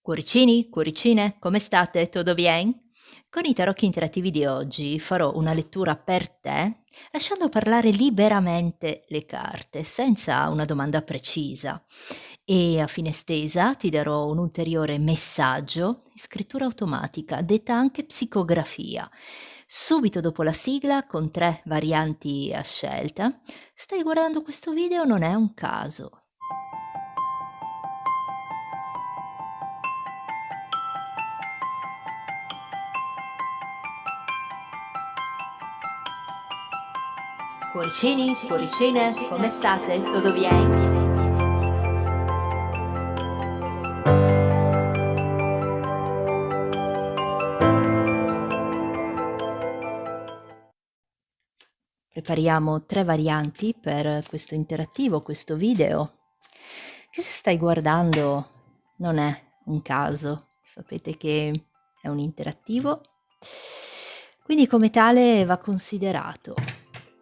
Cuoricini, cuoricine, come state? Tutto bien? Con i tarocchi interattivi di oggi farò una lettura per te, lasciando parlare liberamente le carte, senza una domanda precisa. E a fine stesa ti darò un ulteriore messaggio, scrittura automatica, detta anche psicografia. Subito dopo la sigla, con 3 varianti a scelta. Stai guardando questo video, non è un caso. Cuoricini, cuoricine, come state? Tutto bien? Prepariamo 3 varianti per questo interattivo, questo video, che se stai guardando non è un caso. Sapete che è un interattivo, quindi come tale va considerato.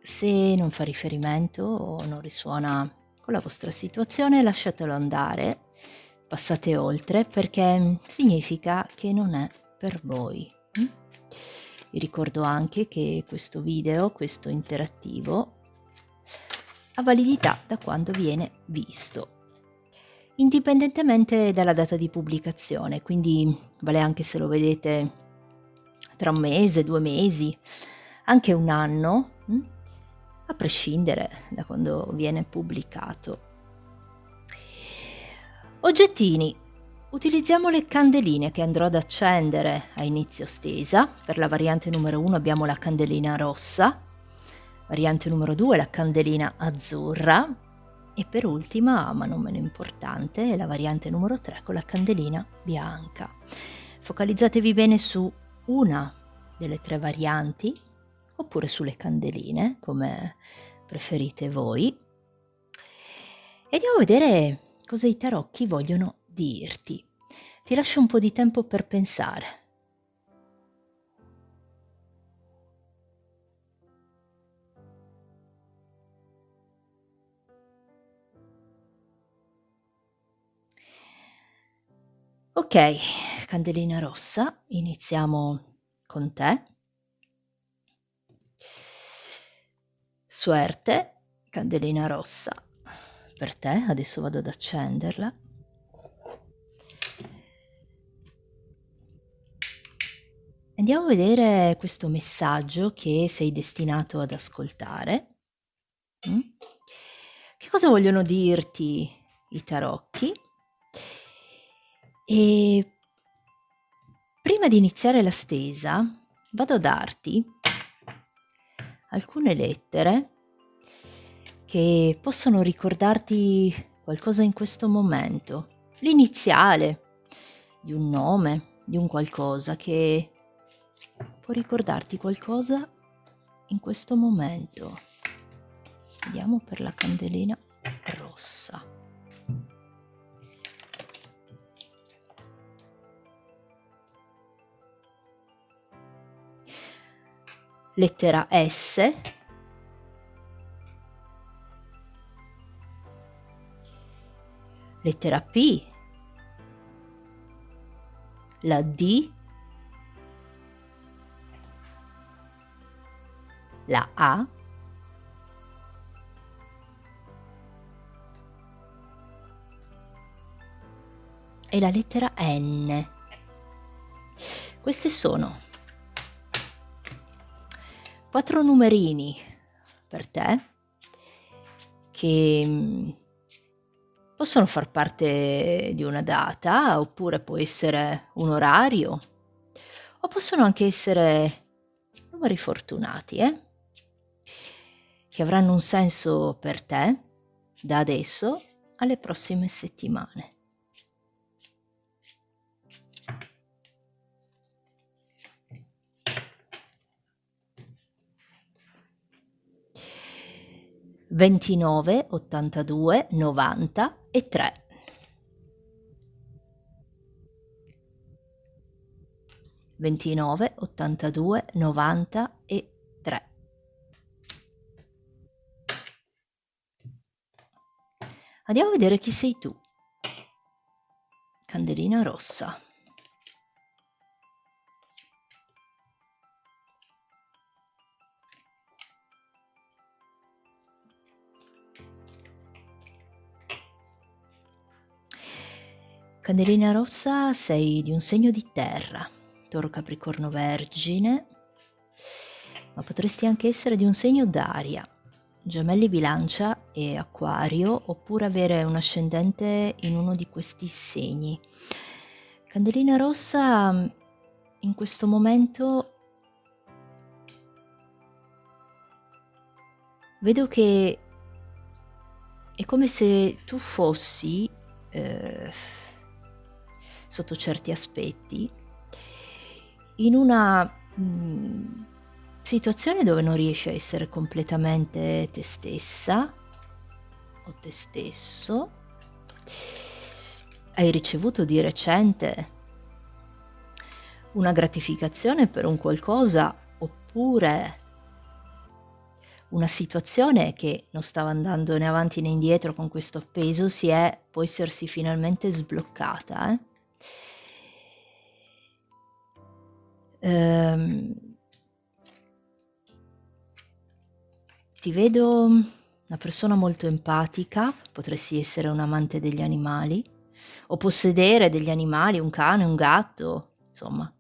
Se non fa riferimento o non risuona con la vostra situazione, lasciatelo andare, passate oltre, perché significa che non è per voi. Vi ricordo anche che questo video, questo interattivo, ha validità da quando viene visto, indipendentemente dalla data di pubblicazione, quindi vale anche se lo vedete tra 1 mese, 2 mesi, anche 1 anno, a prescindere da quando viene pubblicato. Oggettini. Utilizziamo le candeline che andrò ad accendere a inizio stesa. Per la variante numero 1 abbiamo la candelina rossa, variante numero 2 la candelina azzurra e per ultima, ma non meno importante, la variante numero 3 con la candelina bianca. Focalizzatevi bene su una delle 3 varianti oppure sulle candeline, come preferite voi. E andiamo a vedere cosa i tarocchi vogliono dirti. Ti lascio un po' di tempo per pensare. Ok, candelina rossa, iniziamo con te. Suerte, candelina rossa, per te, adesso vado ad accenderla. Andiamo a vedere questo messaggio che sei destinato ad ascoltare. Che cosa vogliono dirti i tarocchi? E prima di iniziare la stesa, vado a darti alcune lettere che possono ricordarti qualcosa in questo momento, l'iniziale di un nome, di un qualcosa che può ricordarti qualcosa in questo momento. Vediamo per la candelina rossa. Lettera S, lettera P, la D, la A, e la lettera N. Queste sono 4 numerini per te che possono far parte di una data, oppure può essere un orario, o possono anche essere numeri fortunati, che avranno un senso per te da adesso alle prossime settimane. Ventinove, 82, 90 e 3. 29, 82, 90 e 3. Andiamo a vedere chi sei tu. candelina rossa. Candelina rossa, sei di un segno di terra, Toro, Capricorno, Vergine, ma potresti anche essere di un segno d'aria, Gemelli, Bilancia e Acquario, oppure avere un ascendente in uno di questi segni. Candelina rossa, in questo momento vedo che è come se tu fossi, sotto certi aspetti, in una situazione dove non riesci a essere completamente te stessa o te stesso. Hai ricevuto di recente una gratificazione per un qualcosa, oppure una situazione che non stava andando né avanti né indietro con questo appeso può essersi finalmente sbloccata. Ti vedo una persona molto empatica, potresti essere un amante degli animali o possedere degli animali, un cane, un gatto, insomma.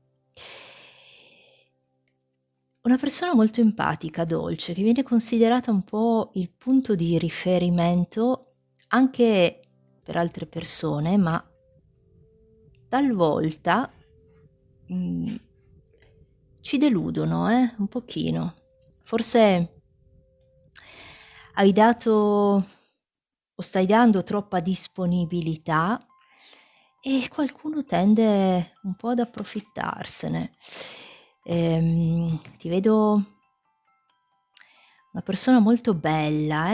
Una persona molto empatica, dolce, che viene considerata un po' il punto di riferimento anche per altre persone, ma talvolta ci deludono, un pochino. Forse hai dato o stai dando troppa disponibilità e qualcuno tende un po' ad approfittarsene. Ti vedo una persona molto bella,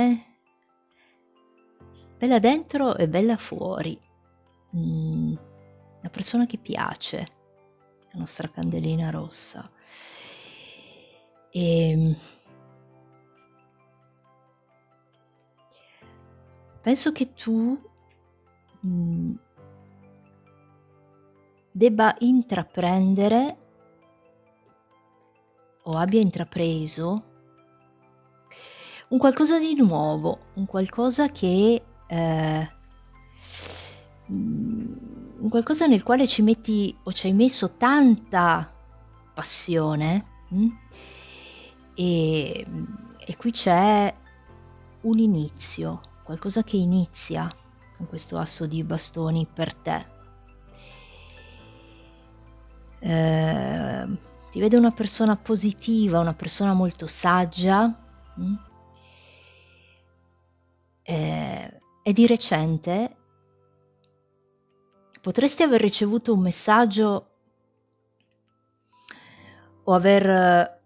bella dentro e bella fuori. Una persona che piace, la nostra candelina rossa. Penso che tu debba intraprendere o abbia intrapreso un qualcosa di nuovo, un qualcosa che un qualcosa nel quale ci metti o ci hai messo tanta passione, e qui c'è un inizio, qualcosa che inizia con questo asso di bastoni per te. Ti vedo una persona positiva, una persona molto saggia, e di recente potresti aver ricevuto un messaggio o aver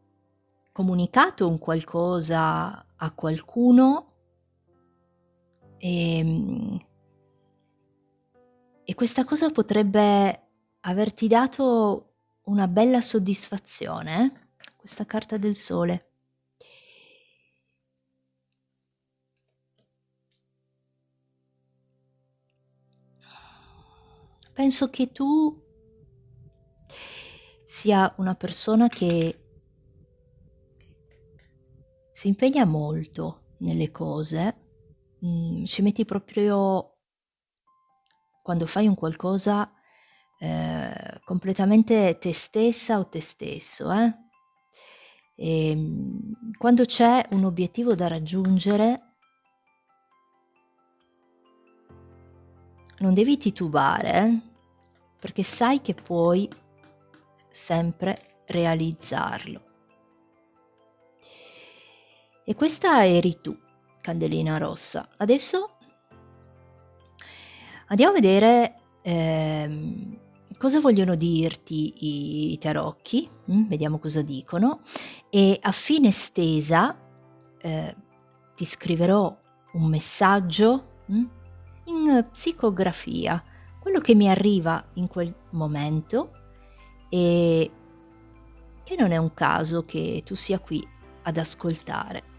comunicato un qualcosa a qualcuno e questa cosa potrebbe averti dato una bella soddisfazione, questa carta del sole. Penso che tu sia una persona che si impegna molto nelle cose, ci metti proprio, quando fai un qualcosa, completamente te stessa o te stesso, quando c'è un obiettivo da raggiungere non devi titubare, perché sai che puoi sempre realizzarlo. E questa eri tu, candelina rossa. Adesso andiamo a vedere cosa vogliono dirti i tarocchi, vediamo cosa dicono, e a fine stesa ti scriverò un messaggio in psicografia, quello che mi arriva in quel momento, e che non è un caso che tu sia qui ad ascoltare.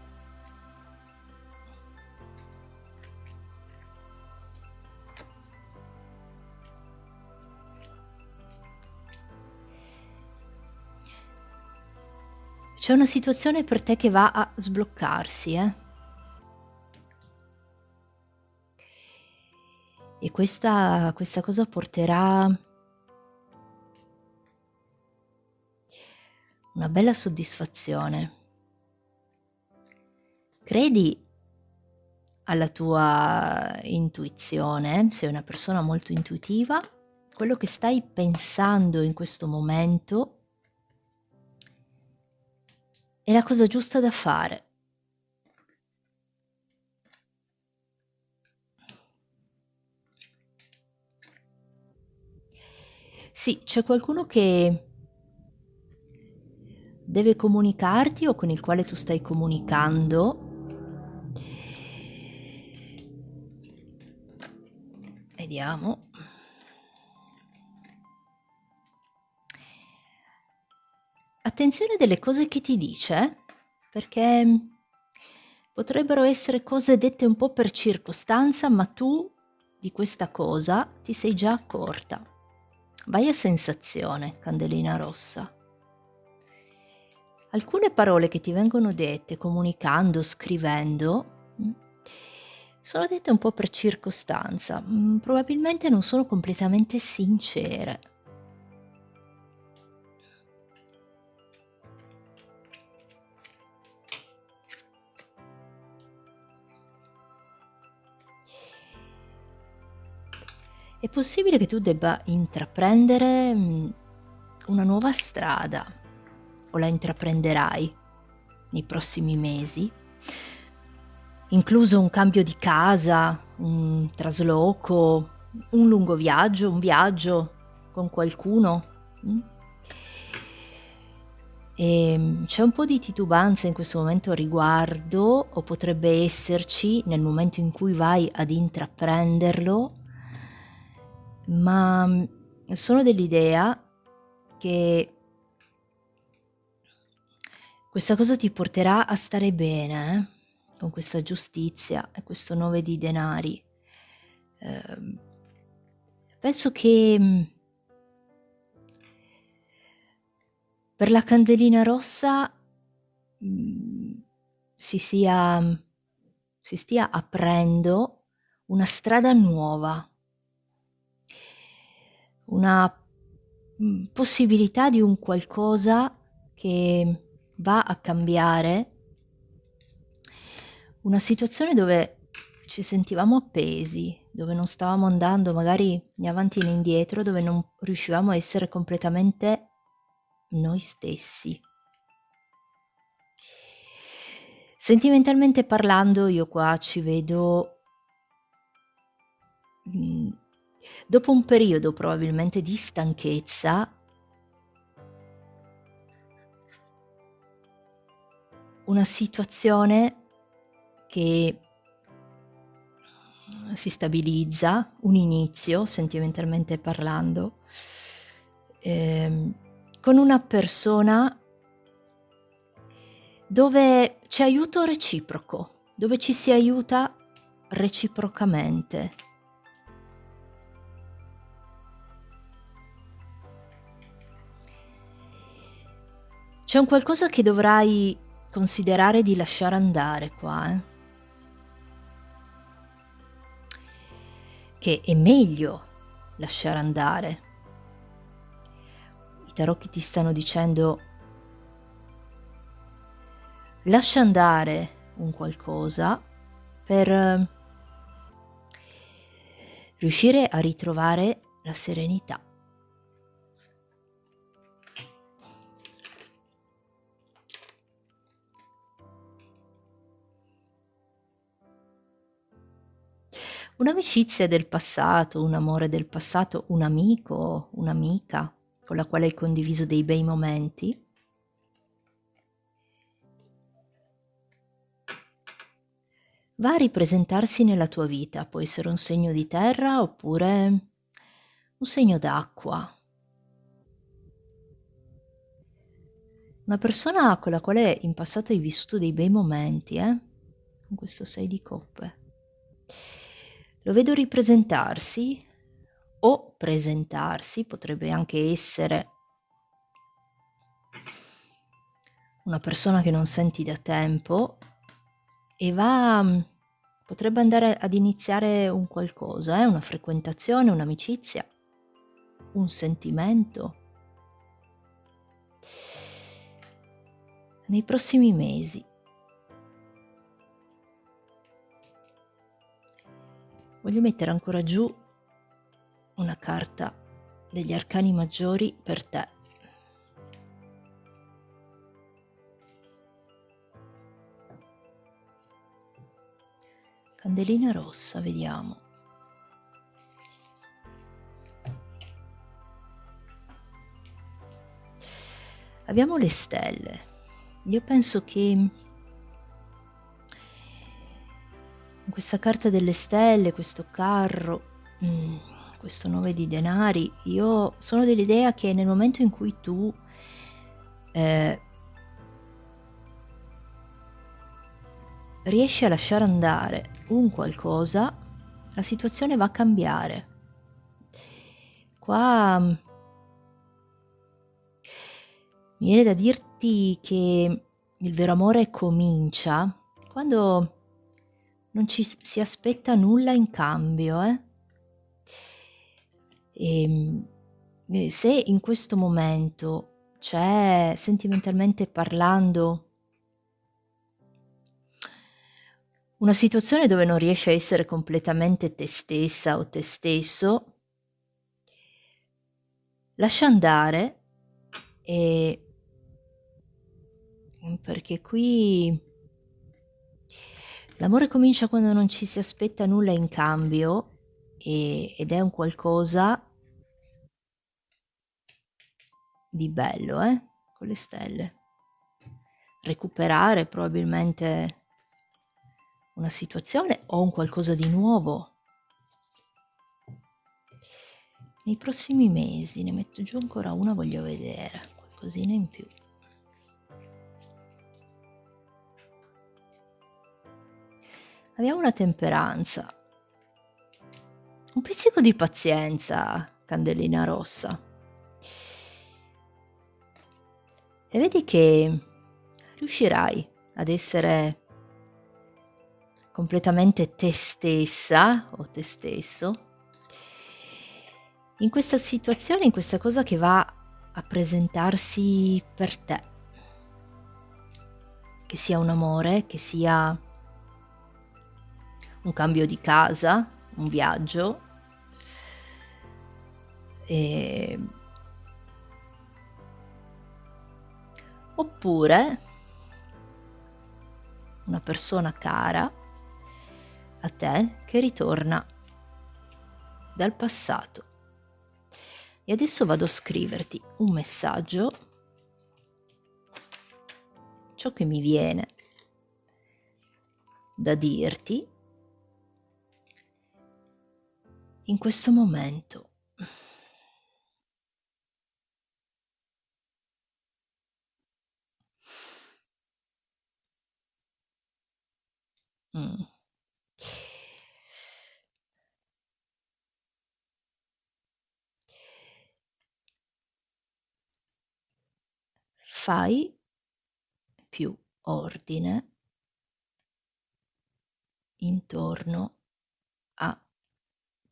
C'è una situazione per te che va a sbloccarsi, e questa cosa porterà una bella soddisfazione. Credi alla tua intuizione, sei una persona molto intuitiva, quello che stai pensando in questo momento è la cosa giusta da fare. Sì, c'è qualcuno che deve comunicarti o con il quale tu stai comunicando. Vediamo. Attenzione delle cose che ti dice, perché potrebbero essere cose dette un po' per circostanza, ma tu di questa cosa ti sei già accorta. Vai a sensazione, candelina rossa. Alcune parole che ti vengono dette comunicando, scrivendo, sono dette un po' per circostanza, probabilmente non sono completamente sincere. È possibile che tu debba intraprendere una nuova strada, o la intraprenderai nei prossimi mesi, incluso un cambio di casa, un trasloco, un lungo viaggio, un viaggio con qualcuno. C'è un po' di titubanza in questo momento a riguardo, o potrebbe esserci nel momento in cui vai ad intraprenderlo, ma sono dell'idea che questa cosa ti porterà a stare bene, con questa giustizia e questo 9 di denari. Penso che per la candelina rossa si stia aprendo una strada nuova, una possibilità di un qualcosa che va a cambiare una situazione dove ci sentivamo appesi, dove non stavamo andando magari né avanti né indietro, dove non riuscivamo a essere completamente noi stessi. Sentimentalmente parlando, io qua ci vedo, dopo un periodo probabilmente di stanchezza, una situazione che si stabilizza, un inizio sentimentalmente parlando, con una persona dove c'è aiuto reciproco, dove ci si aiuta reciprocamente. C'è un qualcosa che dovrai considerare di lasciare andare qua, che è meglio lasciare andare. I tarocchi ti stanno dicendo: lascia andare un qualcosa per riuscire a ritrovare la serenità. Un'amicizia del passato, un amore del passato, un amico, un'amica con la quale hai condiviso dei bei momenti, va a ripresentarsi nella tua vita. Può essere un segno di terra oppure un segno d'acqua. Una persona con la quale in passato hai vissuto dei bei momenti, con questo 6 di coppe. Lo vedo ripresentarsi o presentarsi, potrebbe anche essere una persona che non senti da tempo e potrebbe andare ad iniziare un qualcosa, una frequentazione, un'amicizia, un sentimento. Nei prossimi mesi. Voglio mettere ancora giù una carta degli arcani maggiori per te. Candelina rossa, vediamo. Abbiamo le stelle. Io penso che in questa carta delle stelle, questo carro, questo 9 di denari, io sono dell'idea che nel momento in cui tu riesci a lasciare andare un qualcosa, la situazione va a cambiare. Qua mi viene da dirti che il vero amore comincia quando non ci si aspetta nulla in cambio, E se in questo momento c'è, sentimentalmente parlando, una situazione dove non riesci a essere completamente te stessa o te stesso, lascia andare, perché qui l'amore comincia quando non ci si aspetta nulla in cambio ed è un qualcosa di bello, con le stelle. Recuperare probabilmente una situazione o un qualcosa di nuovo. Nei prossimi mesi, ne metto giù ancora una, voglio vedere qualcosina in più. Abbiamo una temperanza, un pizzico di pazienza, candelina rossa. E vedi che riuscirai ad essere completamente te stessa o te stesso in questa situazione, in questa cosa che va a presentarsi per te, che sia un amore, che sia un cambio di casa, un viaggio, oppure una persona cara a te che ritorna dal passato. E adesso vado a scriverti un messaggio, ciò che mi viene da dirti in questo momento. Mm. Fai più ordine intorno a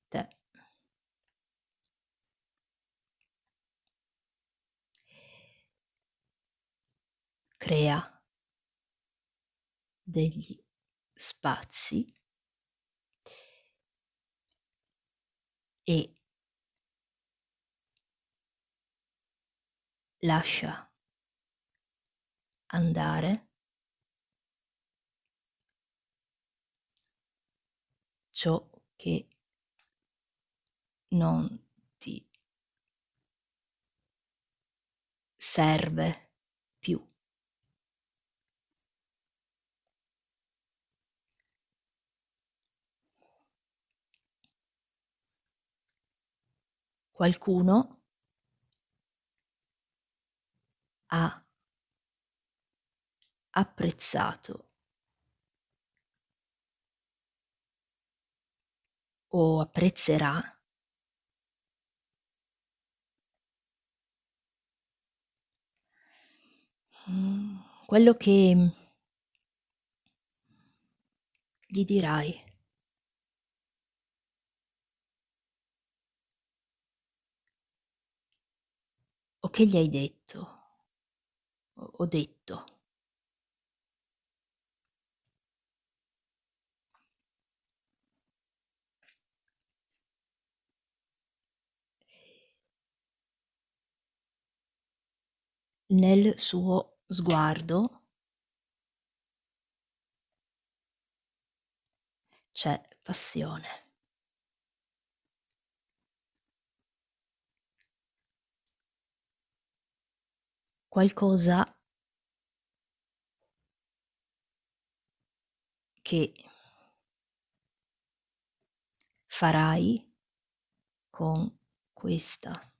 te. Crea degli spazi e lascia andare ciò che non ti serve più. Qualcuno ha apprezzato o apprezzerà quello che gli dirai. O che gli hai detto o detto. Nel suo sguardo c'è passione. Qualcosa che farai con questa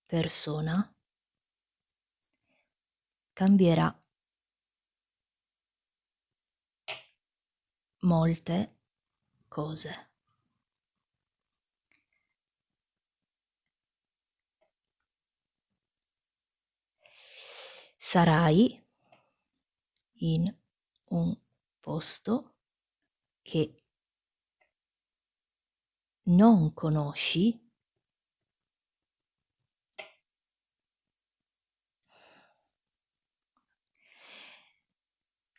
persona cambierà molte cose. Sarai in un posto che non conosci,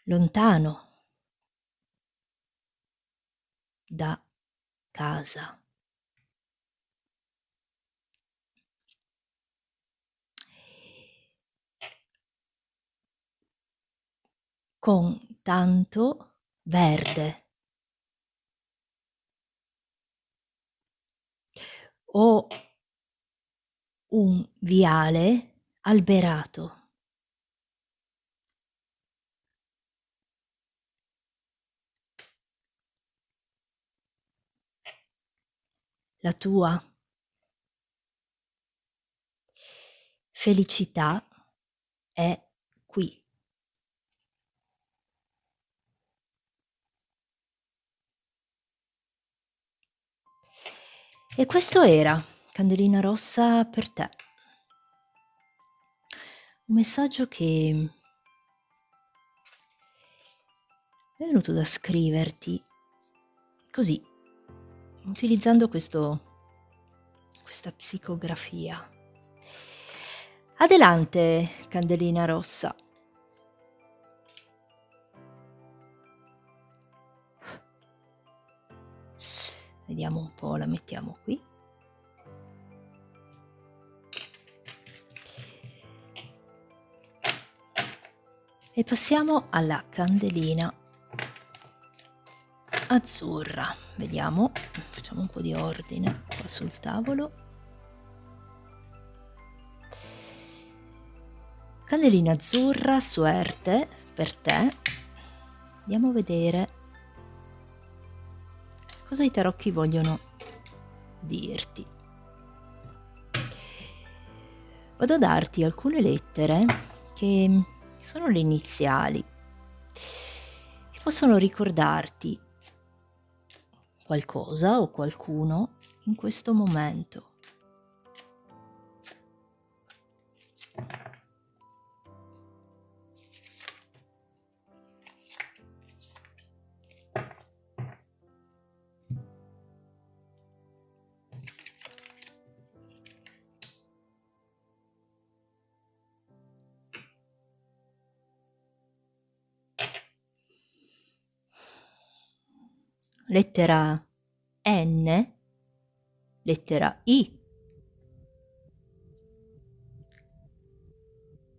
lontano da casa. Con tanto verde o un viale alberato. La tua felicità è qui. E questo era Candelina Rossa per te. Un messaggio che è venuto da scriverti così, utilizzando questa psicografia. Adelante, Candelina Rossa. Vediamo un po', la mettiamo qui. E passiamo alla candelina azzurra. Vediamo, facciamo un po' di ordine qua sul tavolo. Candelina azzurra, suerte per te. Andiamo a vedere cosa i tarocchi vogliono dirti. Vado a darti alcune lettere che sono le iniziali, che possono ricordarti qualcosa o qualcuno in questo momento. Lettera N, lettera I,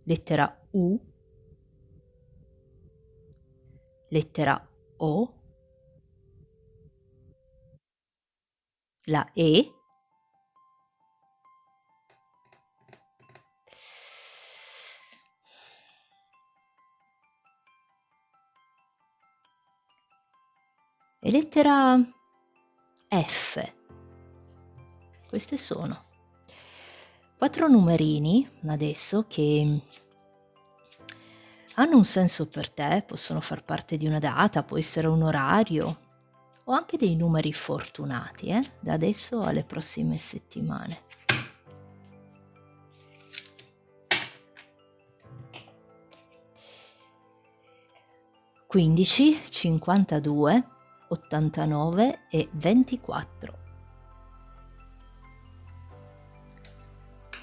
lettera U, lettera O, la E, e lettera F. Queste sono 4 numerini adesso che hanno un senso per te, possono far parte di una data, può essere un orario o anche dei numeri fortunati, da adesso alle prossime settimane. 15, 52, 89 e 24.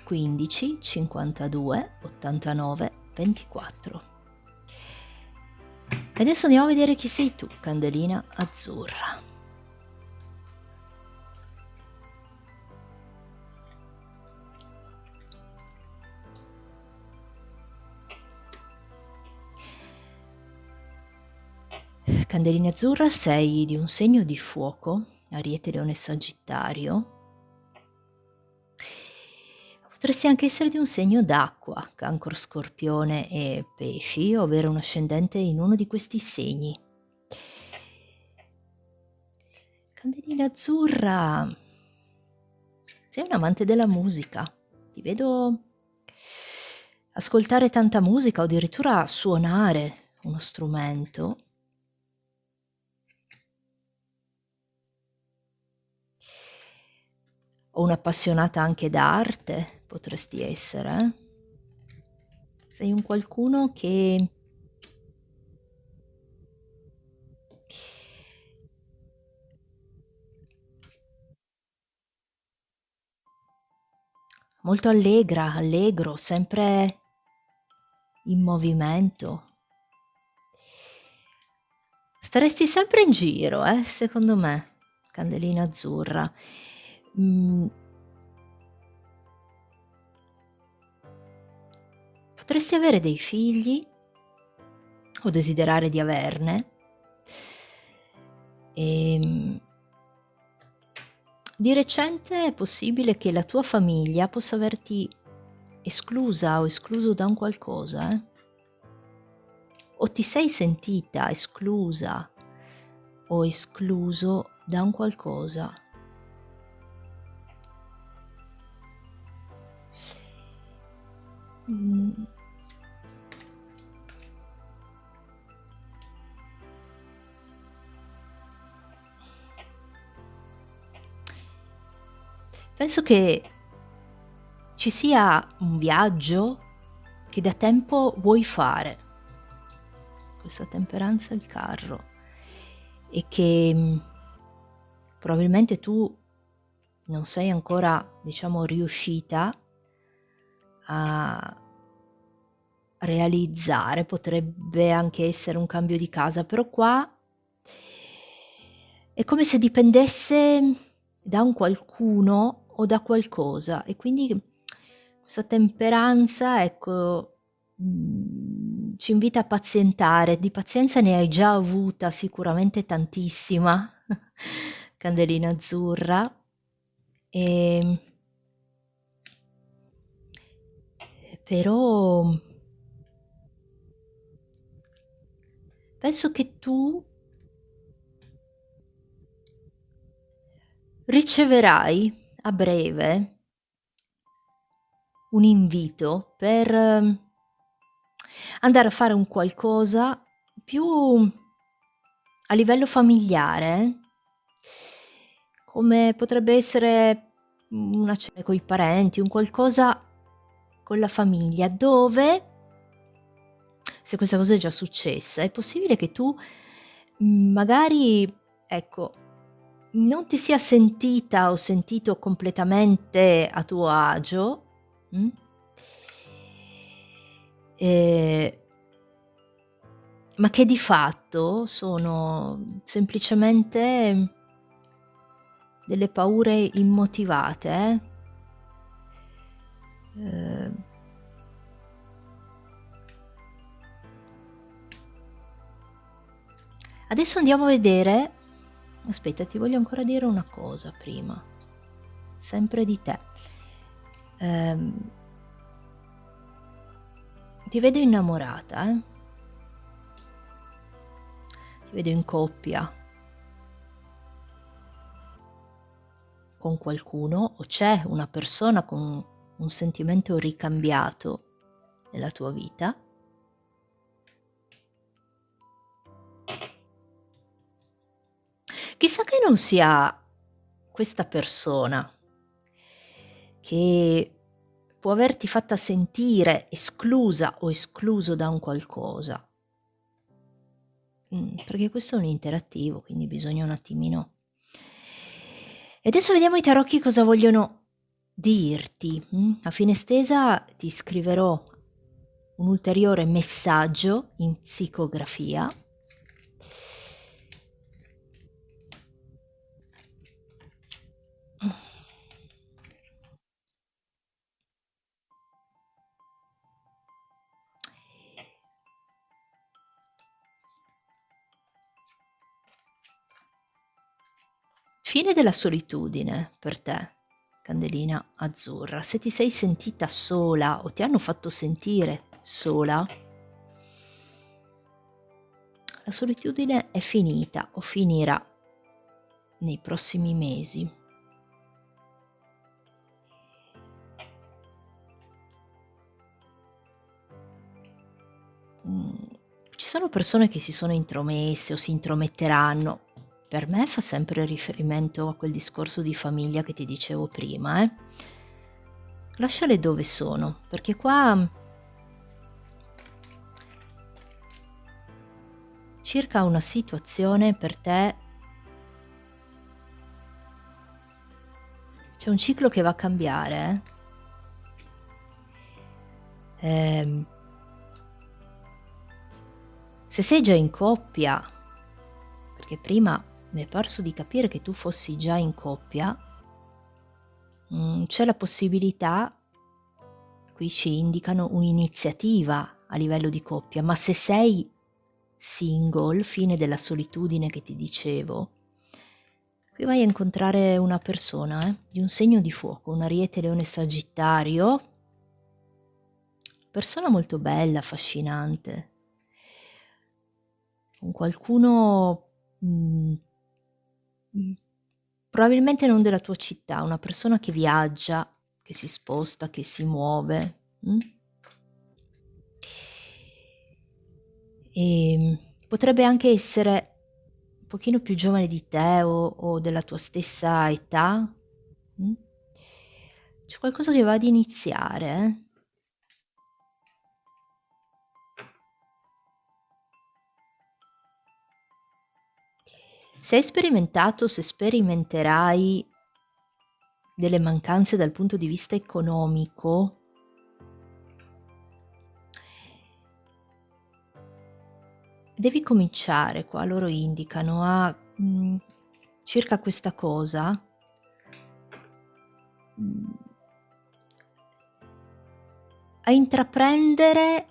15, 52, 89, 24. E adesso andiamo a vedere chi sei tu, candelina azzurra. Candelina azzurra, sei di un segno di fuoco, Ariete, Leone, Sagittario. Potresti anche essere di un segno d'acqua, Cancro, Scorpione e Pesci, o avere un ascendente in uno di questi segni. Candelina azzurra, sei un amante della musica, ti vedo ascoltare tanta musica o addirittura suonare uno strumento. O un'appassionata anche d'arte, potresti essere. Sei un qualcuno che molto allegra, allegro, sempre in movimento. Staresti sempre in giro, secondo me, candelina azzurra. Potresti avere dei figli o desiderare di averne. Di recente è possibile che la tua famiglia possa averti esclusa o escluso da un qualcosa, o ti sei sentita esclusa o escluso da un qualcosa. Penso che ci sia un viaggio che da tempo vuoi fare, questa temperanza il carro, e che probabilmente tu non sei ancora, diciamo, riuscita a realizzare. Potrebbe anche essere un cambio di casa, però qua è come se dipendesse da un qualcuno o da qualcosa, e quindi questa temperanza, ecco, ci invita a pazientare. Di pazienza ne hai già avuta sicuramente tantissima, candelina azzurra, però penso che tu riceverai a breve un invito per andare a fare un qualcosa più a livello familiare, come potrebbe essere una cena coi parenti, un qualcosa con la famiglia, dove, se questa cosa è già successa, è possibile che tu magari, ecco, non ti sia sentita o sentito completamente a tuo agio, ma che di fatto sono semplicemente delle paure immotivate. Adesso andiamo a vedere. Aspetta, ti voglio ancora dire una cosa prima, sempre di te. Ti vedo innamorata, ti vedo in coppia con qualcuno, o c'è una persona con un sentimento ricambiato nella tua vita. Chissà che non sia questa persona che può averti fatta sentire esclusa o escluso da un qualcosa. perché questo è un interattivo, quindi bisogna un attimino. E adesso vediamo i tarocchi cosa vogliono dirti. A fine stesa ti scriverò un ulteriore messaggio in psicografia. Fine della solitudine per te, candelina azzurra. Se ti sei sentita sola o ti hanno fatto sentire sola, la solitudine è finita o finirà nei prossimi mesi. Ci sono persone che si sono intromesse o si intrometteranno. Per me fa sempre riferimento a quel discorso di famiglia che ti dicevo prima, Lasciale dove sono, perché qua circa una situazione per te c'è un ciclo che va a cambiare, se sei già in coppia, perché prima mi è parso di capire che tu fossi già in coppia, c'è la possibilità, qui ci indicano un'iniziativa a livello di coppia, ma se sei single, fine della solitudine che ti dicevo, qui vai a incontrare una persona di un segno di fuoco, un Ariete, Leone, Sagittario, persona molto bella, affascinante, con qualcuno probabilmente non della tua città, una persona che viaggia, che si sposta, che si muove. E potrebbe anche essere un pochino più giovane di te o della tua stessa età. C'è qualcosa che va ad iniziare, Se hai sperimentato, se sperimenterai delle mancanze dal punto di vista economico, devi cominciare, qua loro indicano, a circa questa cosa, a intraprendere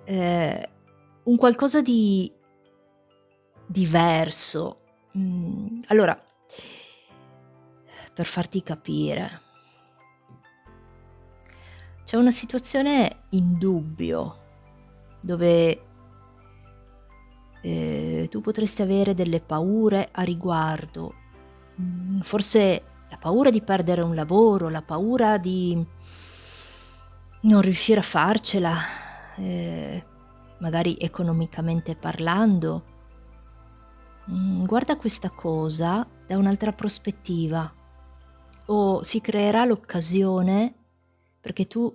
un qualcosa di diverso. Allora, per farti capire, c'è una situazione in dubbio dove tu potresti avere delle paure a riguardo, forse la paura di perdere un lavoro, la paura di non riuscire a farcela, magari economicamente parlando. Guarda questa cosa da un'altra prospettiva, o si creerà l'occasione perché tu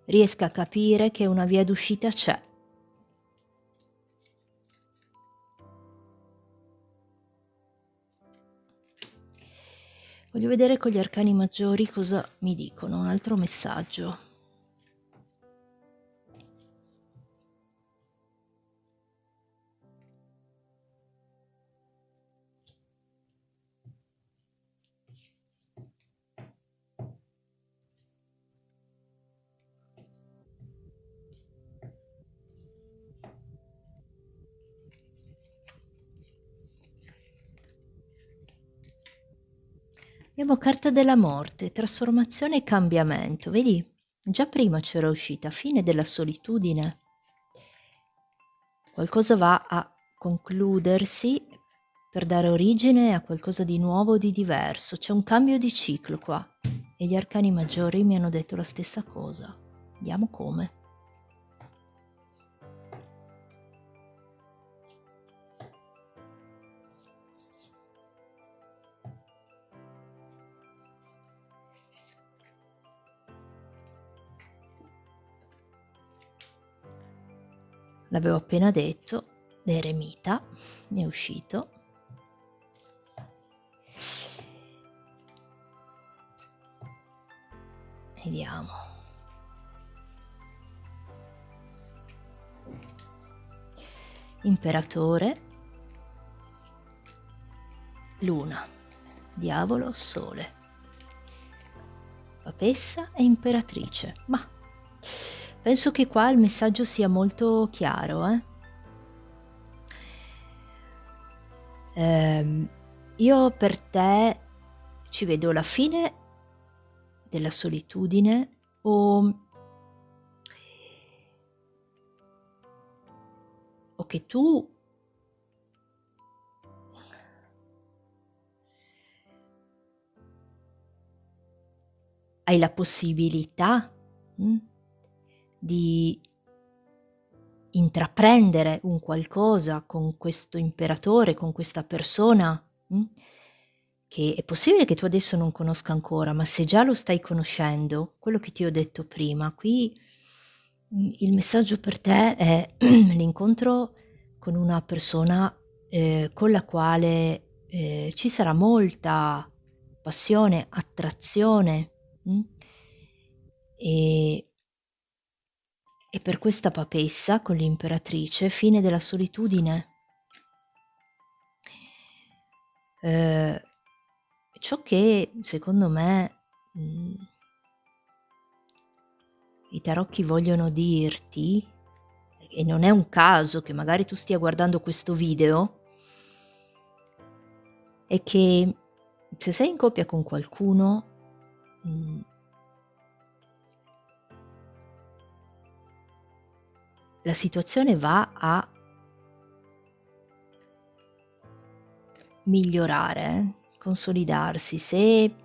riesca a capire che una via d'uscita c'è. Voglio vedere con gli arcani maggiori cosa mi dicono, un altro messaggio. Abbiamo carta della morte, trasformazione e cambiamento. Vedi? Già prima c'era uscita, fine della solitudine. Qualcosa va a concludersi per dare origine a qualcosa di nuovo, di diverso. C'è un cambio di ciclo qua. E gli arcani maggiori mi hanno detto la stessa cosa. Vediamo come. l'avevo appena detto, l'eremita è uscito. Vediamo. Imperatore, luna, diavolo, sole, papessa e imperatrice. Ma penso che qua il messaggio sia molto chiaro, io per te ci vedo la fine della solitudine o che tu hai la possibilità di intraprendere un qualcosa con questo imperatore, con questa persona, che è possibile che tu adesso non conosca ancora, ma se già lo stai conoscendo, quello che ti ho detto prima, qui il messaggio per te è l'incontro con una persona con la quale ci sarà molta passione, attrazione, e per questa papessa con l'imperatrice, fine della solitudine. Ciò che secondo me i tarocchi vogliono dirti, e non è un caso che magari tu stia guardando questo video, è che se sei in coppia con qualcuno, la situazione va a migliorare, consolidarsi. Se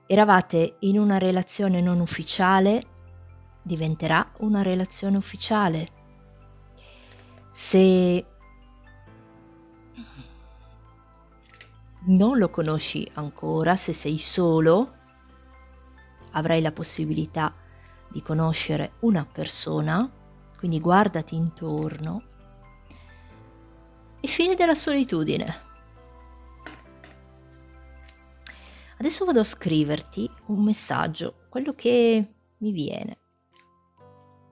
eravate in una relazione non ufficiale, diventerà una relazione ufficiale. Se non lo conosci ancora, se sei solo, avrai la possibilità di conoscere una persona, quindi guardati intorno. E fine della solitudine. Adesso vado a scriverti un messaggio, quello che mi viene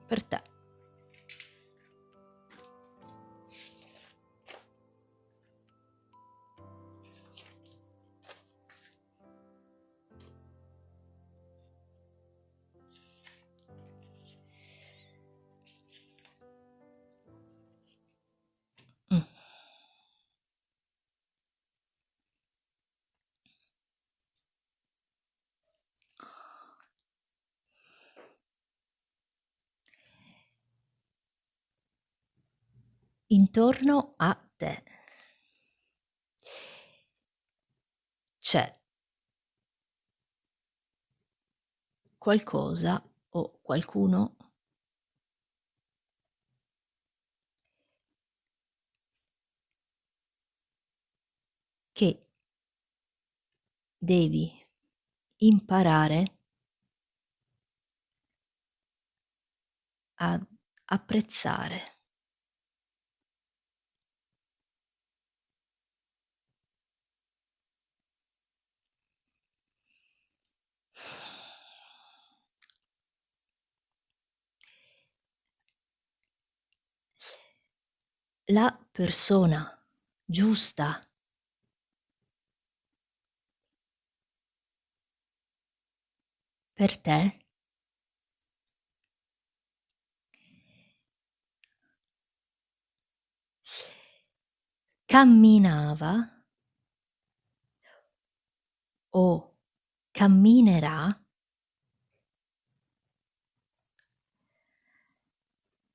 per te. Mm. Intorno a te c'è qualcosa o qualcuno che devi imparare ad apprezzare. La persona giusta per te camminava o camminerà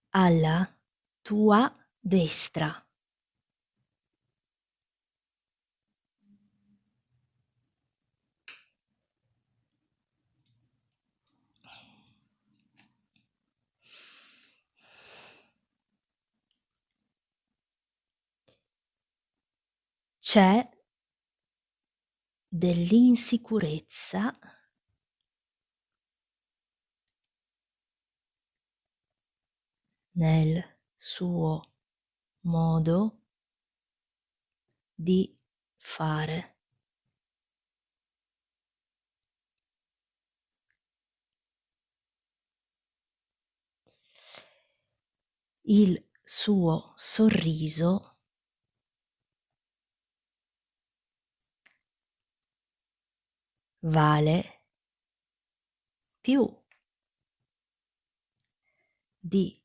alla tua destra. C'è dell'insicurezza nel suo modo di fare. Il suo sorriso vale più di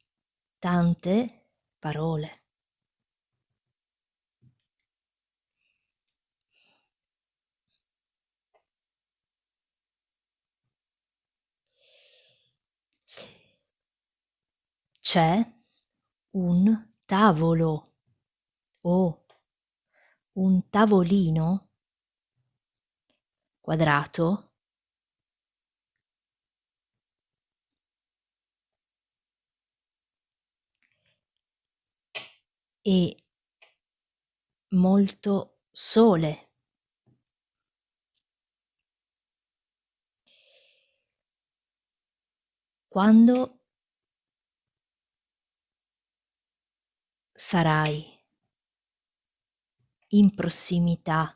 tante parole. C'è un tavolo o un tavolino quadrato e molto sole. Quando sarai in prossimità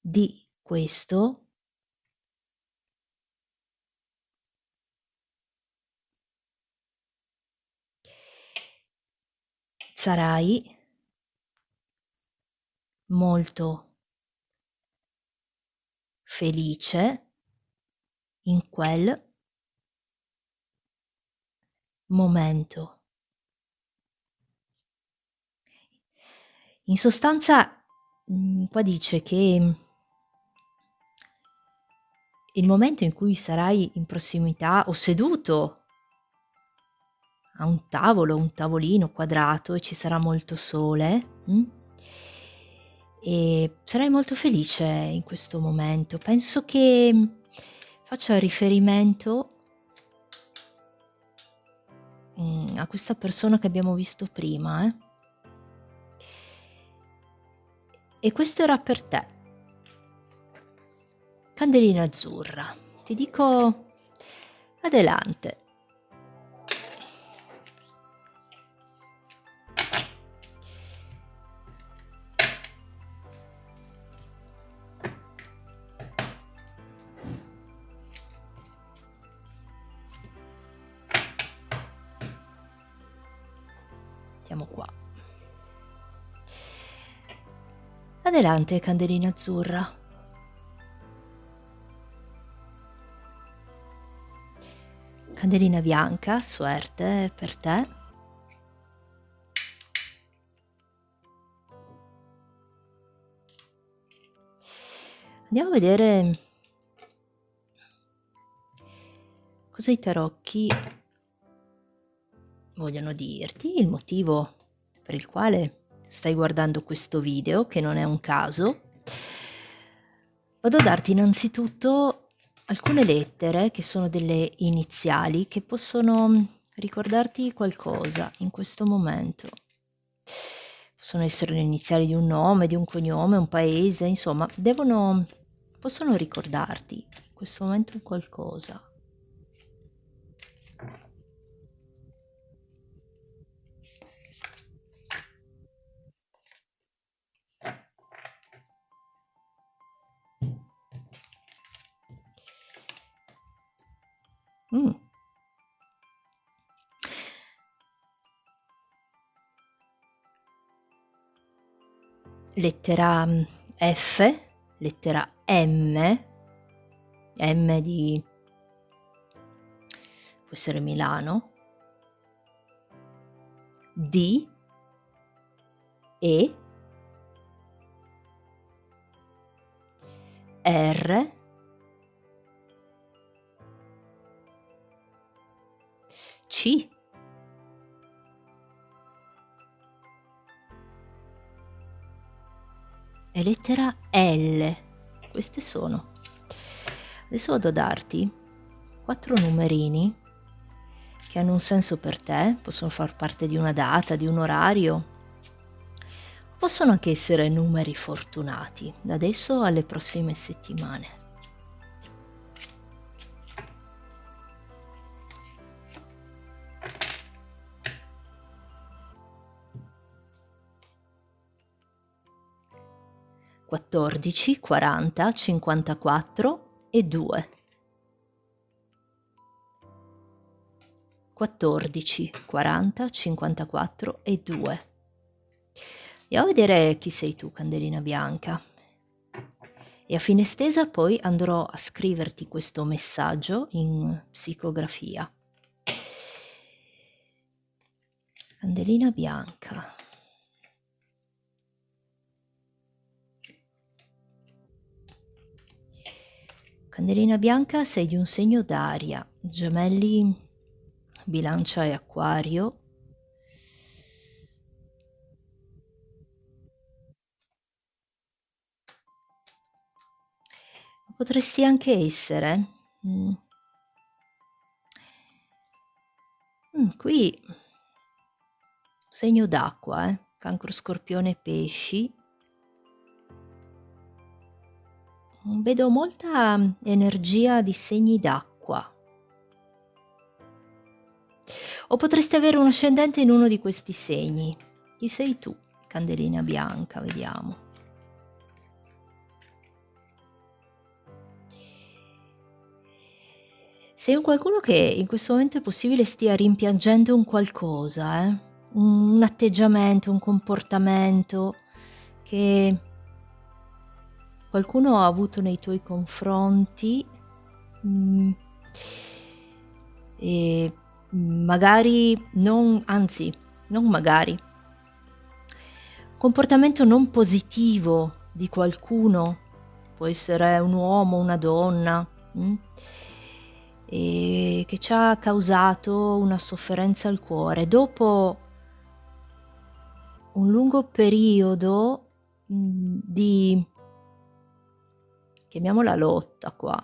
di questo, sarai molto felice in quel momento. In sostanza, qua dice che il momento in cui sarai in prossimità o seduto a un tavolo, un tavolino quadrato e ci sarà molto sole, e sarai molto felice in questo momento. Penso che faccia riferimento a questa persona che abbiamo visto prima, e questo era per te. Candelina azzurra, ti dico adelante. Mettiamo qua. Adelante, candelina azzurra. Candelina bianca, suerte per te. Andiamo a vedere cosa i tarocchi vogliono dirti, il motivo per il quale stai guardando questo video, che non è un caso. Vado a darti innanzitutto alcune lettere che sono delle iniziali che possono ricordarti qualcosa in questo momento. Possono essere le iniziali di un nome, di un cognome, un paese, insomma, possono ricordarti in questo momento qualcosa. Lettera F, lettera M di, può essere Milano, D, E, R, C, e lettera L. Queste sono. Adesso vado a darti 4 numerini che hanno un senso per te, possono far parte di una data, di un orario, possono anche essere numeri fortunati, da adesso alle prossime settimane. 14, 40, 54 e 2. 14, 40, 54 e 2. Andiamo a vedere chi sei tu, candelina bianca. E a fine stesa poi andrò a scriverti questo messaggio in psicografia. Candelina bianca. Candelina bianca, sei di un segno d'aria, gemelli, bilancia e acquario. Potresti anche essere qui segno d'acqua, cancro, scorpione, pesci. Vedo molta energia di segni d'acqua. O potresti avere un ascendente in uno di questi segni. Chi sei tu, candelina bianca? Vediamo. Sei un qualcuno che in questo momento è possibile stia rimpiangendo un qualcosa, un atteggiamento, un comportamento che qualcuno ha avuto nei tuoi confronti, e magari non, anzi, non magari, comportamento non positivo di qualcuno, può essere un uomo, una donna, e che ci ha causato una sofferenza al cuore. Dopo un lungo periodo di, chiamiamola lotta qua,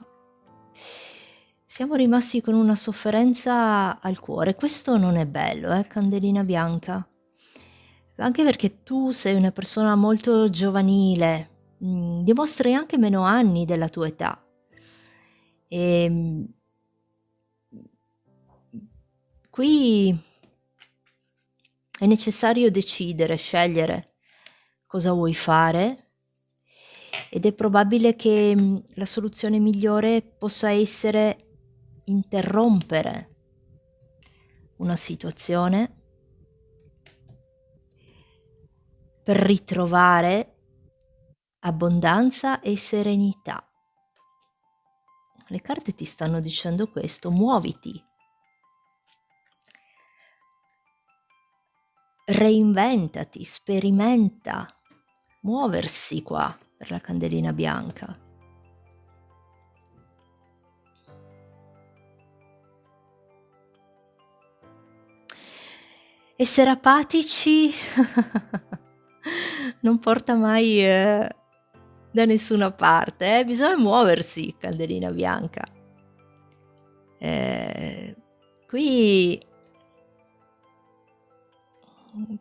siamo rimasti con una sofferenza al cuore. Questo non è bello, candelina bianca. Anche perché tu sei una persona molto giovanile, dimostri anche meno anni della tua età. Qui è necessario decidere, scegliere cosa vuoi fare, ed è probabile che la soluzione migliore possa essere interrompere una situazione per ritrovare abbondanza e serenità. Le carte ti stanno dicendo questo: muoviti, reinventati, sperimenta. Muoversi qua per la candelina bianca. Essere apatici non porta mai da nessuna parte, bisogna muoversi, candelina bianca. Qui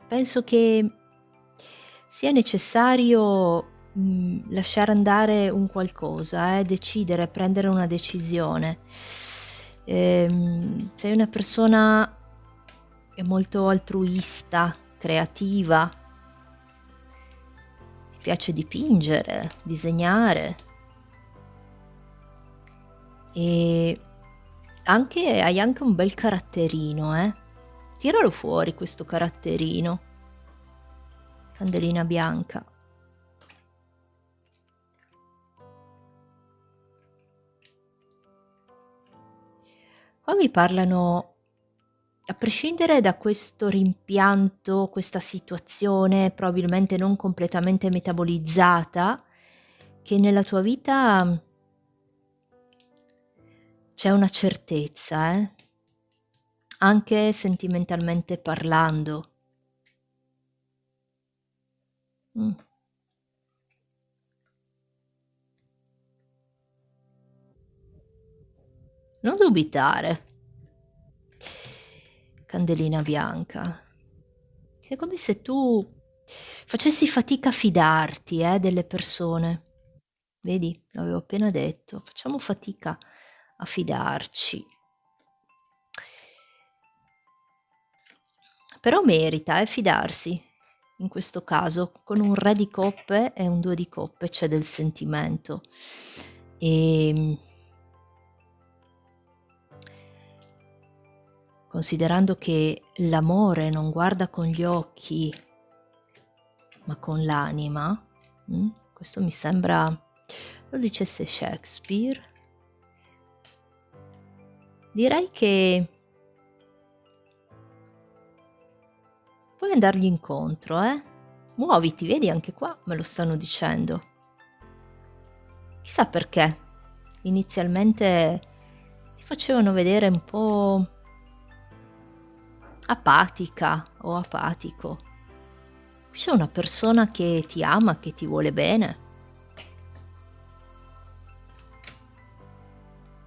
penso che sia necessario lasciare andare un qualcosa, decidere, prendere una decisione. Sei una persona che è molto altruista, creativa, ti piace dipingere, disegnare, e hai anche un bel caratterino, tiralo fuori questo caratterino, candelina bianca. Qua mi parlano, a prescindere da questo rimpianto, questa situazione probabilmente non completamente metabolizzata, che nella tua vita c'è una certezza, anche sentimentalmente parlando. Non dubitare, candelina bianca. È come se tu facessi fatica a fidarti, delle persone. Vedi, l'avevo appena detto, facciamo fatica a fidarci. Però merita, fidarsi. in questo caso, con un re di coppe e un 2 di coppe c'è del sentimento. Considerando che l'amore non guarda con gli occhi, ma con l'anima, questo mi sembra lo dicesse Shakespeare. Direi che puoi andargli incontro, muoviti, vedi anche qua me lo stanno dicendo. Chissà perché inizialmente ti facevano vedere un po' apatica o apatico. Qui c'è una persona che ti ama, che ti vuole bene.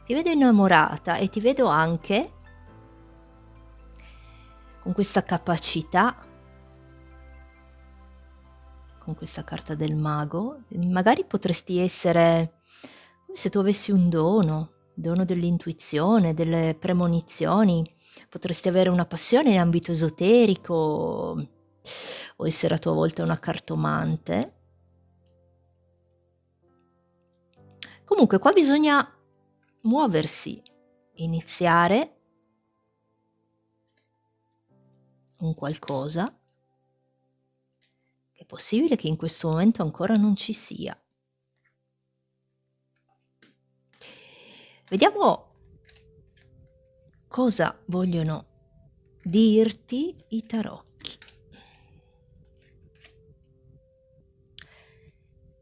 Ti vedo innamorata e ti vedo anche con questa capacità, con questa carta del mago. Magari potresti essere come se tu avessi un dono dell'intuizione, delle premonizioni. Potresti avere una passione in ambito esoterico o essere a tua volta una cartomante. Comunque qua bisogna muoversi, iniziare un qualcosa che è possibile che in questo momento ancora non ci sia. Vediamo cosa vogliono dirti i tarocchi.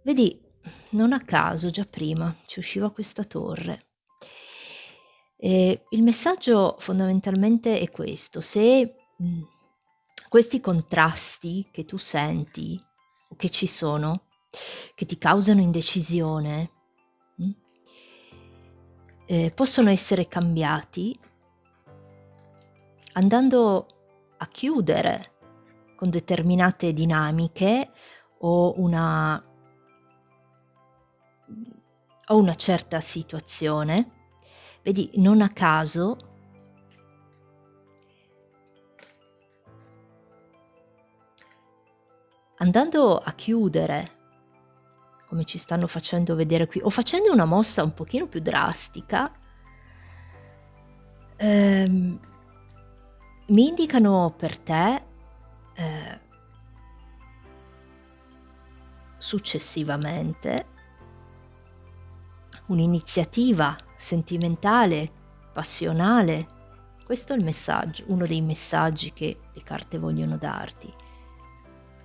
Vedi, non a caso già prima ci usciva questa torre. Il messaggio fondamentalmente è questo: se questi contrasti che tu senti o che ci sono, che ti causano indecisione, possono essere cambiati andando a chiudere con determinate dinamiche o una certa situazione. Vedi, non a caso andando a chiudere, come ci stanno facendo vedere qui, o facendo una mossa un pochino più drastica, mi indicano per te successivamente un'iniziativa sentimentale, passionale. Questo è il messaggio, uno dei messaggi che le carte vogliono darti.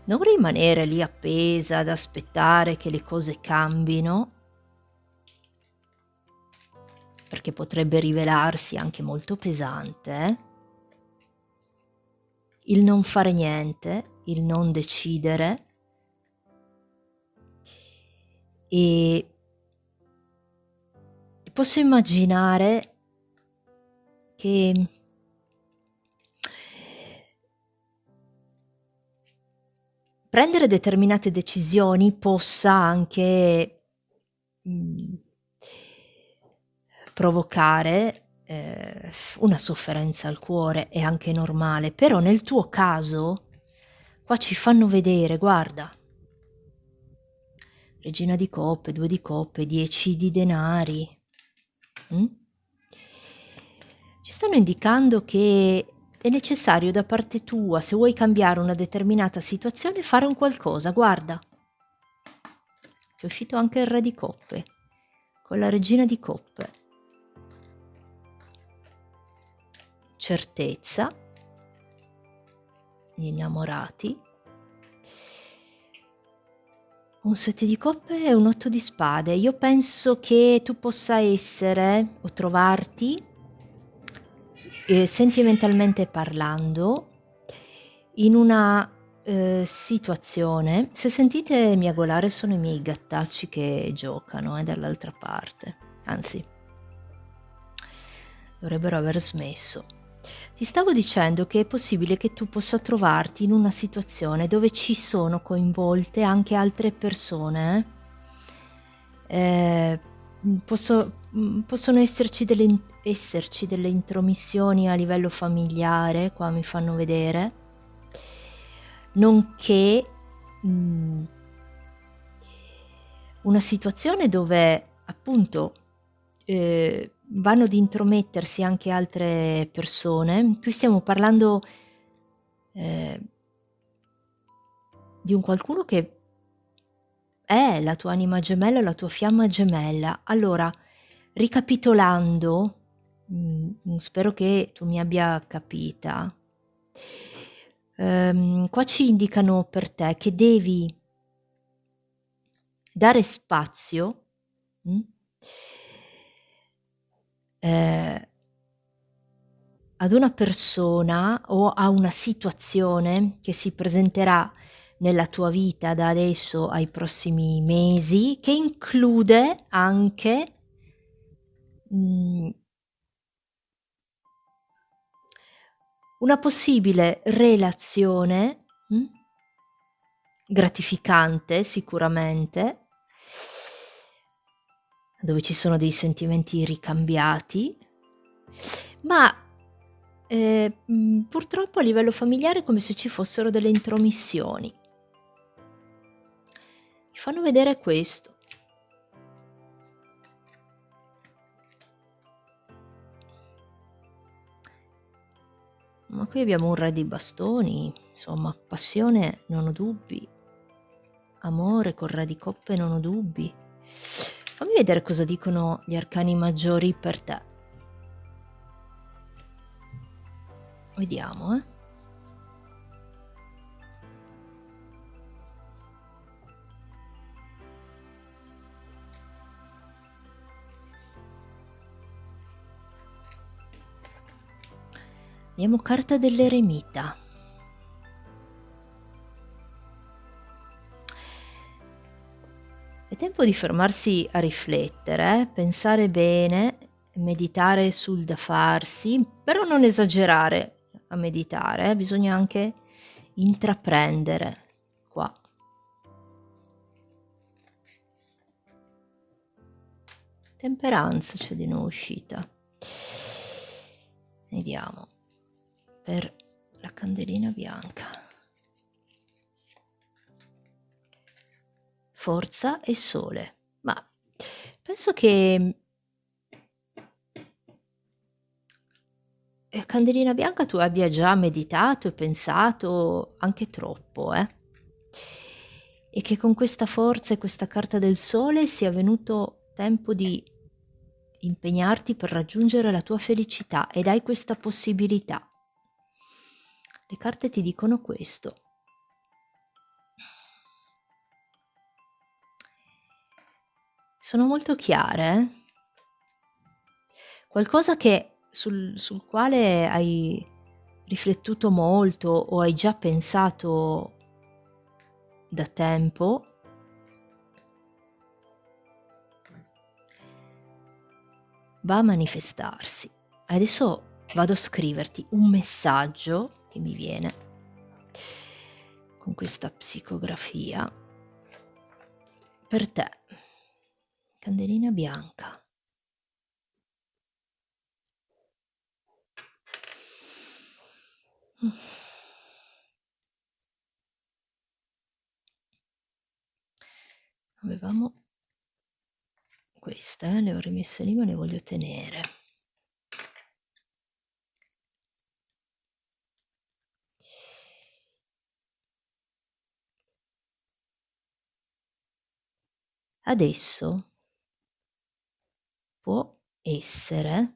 Non rimanere lì appesa ad aspettare che le cose cambino, perché potrebbe rivelarsi anche molto pesante. Il non fare niente, il non decidere, e posso immaginare che prendere determinate decisioni possa anche provocare una sofferenza al cuore, è anche normale, però nel tuo caso qua ci fanno vedere, guarda, regina di coppe, 2 di coppe, 10 di denari. Ci stanno indicando che è necessario da parte tua, se vuoi cambiare una determinata situazione, fare un qualcosa. Guarda, è uscito anche il re di coppe con la regina di coppe. Certezza, gli innamorati, un 7 di coppe e un 8 di spade. Io penso che tu possa essere o trovarti sentimentalmente parlando in una situazione. Se sentite miagolare sono i miei gattacci che giocano dall'altra parte, anzi dovrebbero aver smesso. Ti stavo dicendo che è possibile che tu possa trovarti in una situazione dove ci sono coinvolte anche altre persone. Possono esserci delle intromissioni a livello familiare, qua mi fanno vedere. nonché una situazione dove appunto vanno ad intromettersi anche altre persone. Qui stiamo parlando di un qualcuno che è la tua anima gemella, la tua fiamma gemella. Allora, ricapitolando, spero che tu mi abbia capita. Qua ci indicano per te che devi dare spazio, mh, ad una persona o a una situazione che si presenterà nella tua vita da adesso ai prossimi mesi, che include anche, mhmm una possibile relazione, gratificante sicuramente, dove ci sono dei sentimenti ricambiati, ma, purtroppo a livello familiare è come se ci fossero delle intromissioni. Mi fanno vedere questo. Ma qui abbiamo un re di bastoni, insomma, passione non ho dubbi, amore col re di coppe non ho dubbi. Fammi vedere cosa dicono gli arcani maggiori per te. Vediamo, Vediamo carta dell'eremita. È tempo di fermarsi a riflettere, pensare bene, meditare sul da farsi, però non esagerare a meditare, bisogna anche intraprendere qua. Temperanza c'è di nuovo uscita. Vediamo per la candelina bianca. Forza e sole. Ma penso che candelina bianca tu abbia già meditato e pensato anche troppo, e che con questa forza e questa carta del sole sia venuto tempo di impegnarti per raggiungere la tua felicità ed hai questa possibilità. Le carte ti dicono questo. Sono molto chiare, Qualcosa che sul quale hai riflettuto molto o hai già pensato da tempo, va a manifestarsi. Adesso vado a scriverti un messaggio che mi viene con questa psicografia per te. Candelina bianca. Avevamo queste, le ho rimesse lì ma le voglio tenere. Adesso può essere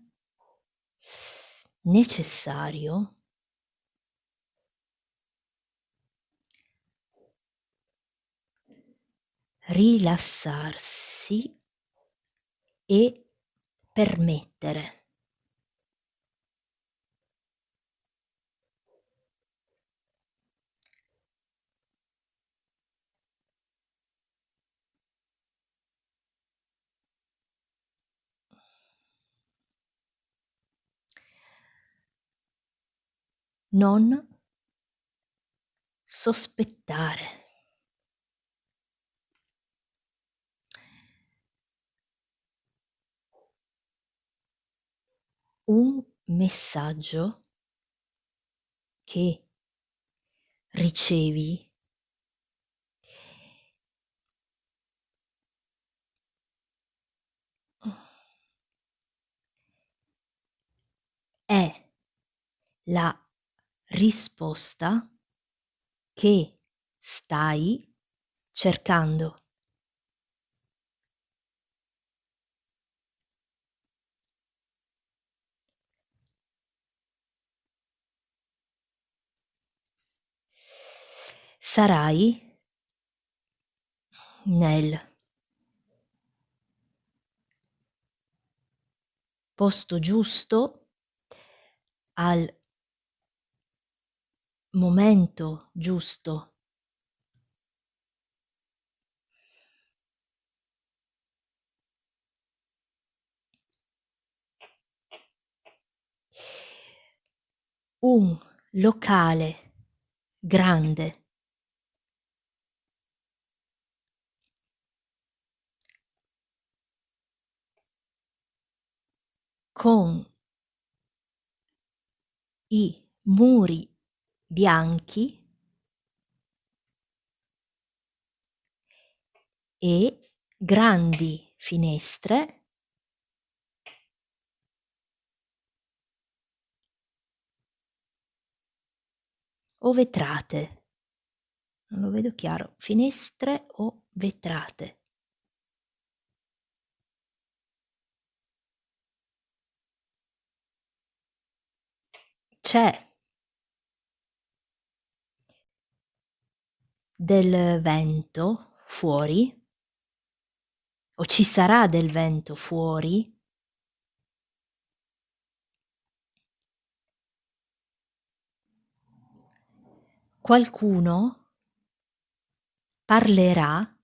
necessario rilassarsi e permettere. Non sospettare. Un messaggio che ricevi è la risposta che stai cercando. Sarai nel posto giusto, al momento giusto. Un locale grande con i muri bianchi e grandi finestre o vetrate. Non lo vedo chiaro. Finestre o vetrate. C'è del vento fuori, o ci sarà del vento fuori, qualcuno parlerà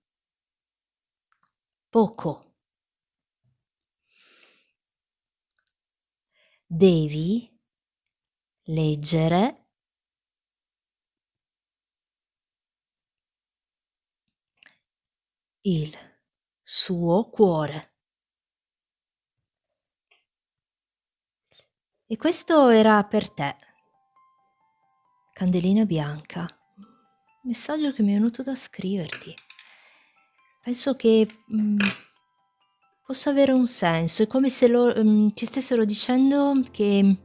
poco. Devi leggere il suo cuore. E questo era per te, Candelina Bianca. Messaggio che mi è venuto da scriverti. Penso che possa avere un senso. È come se ci stessero dicendo che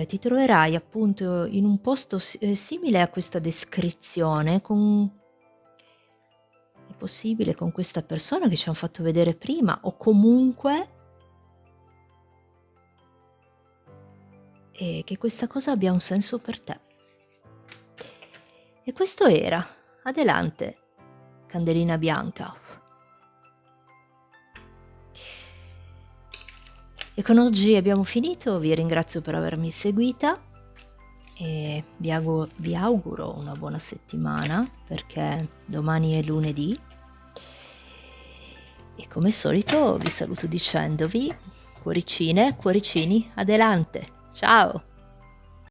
ti troverai appunto in un posto simile a questa descrizione, è possibile con questa persona che ci hanno fatto vedere prima, o comunque che questa cosa abbia un senso per te. E questo era. Adelante, Candelina Bianca. E con oggi abbiamo finito, vi ringrazio per avermi seguita e vi auguro una buona settimana, perché domani è lunedì e come al solito vi saluto dicendovi cuoricine, cuoricini, adelante, ciao!